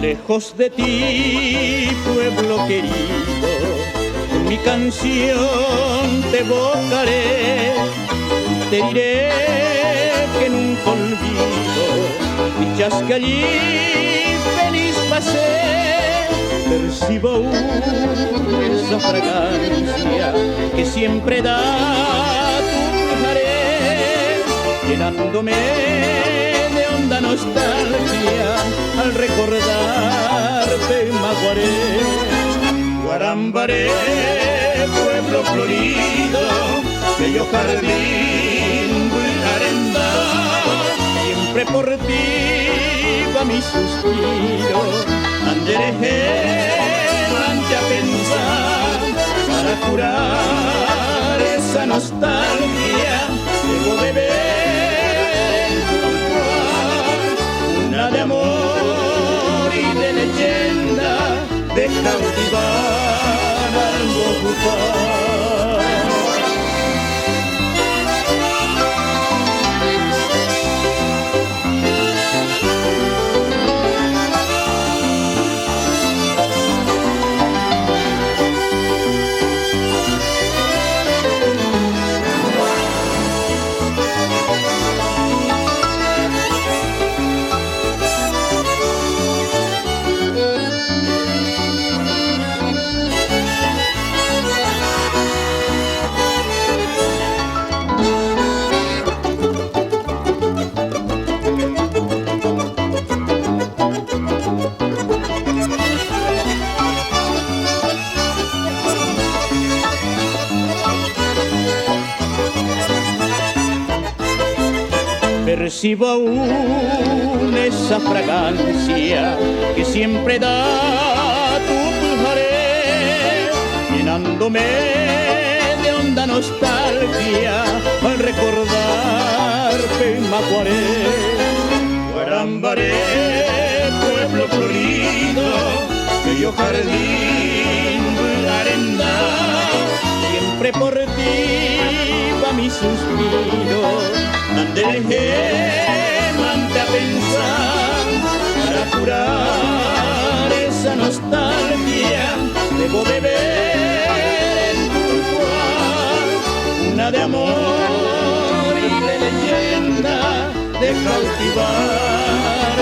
Lejos de ti, pueblo querido, con mi canción te evocaré, te diré que nunca olvido dichas que allí feliz pasé. Percibo aún esa fragancia que siempre da tu pajaré, llenándome de honda nostalgia al recordarte Maguaré. Guarambaré, pueblo florido, bello jardín, Bulgarenda, siempre por ti va mi suspiro, anderejé, ante a pensar, para curar esa nostalgia, debo beber en tu alcohol, una de amor y de leyenda, de cautivar al ocupar. Percibo aún esa fragancia que siempre da tu pajaré, llenándome de honda nostalgia al recordarte Maguaré. Guarambaré, pueblo florido, bello jardín, Bulgarenda, siempre por ti va mi suspiro, anderejé, mante a pensar, para curar esa nostalgia, debo beber en tu alcohol, una de amor y de leyenda, de cautivar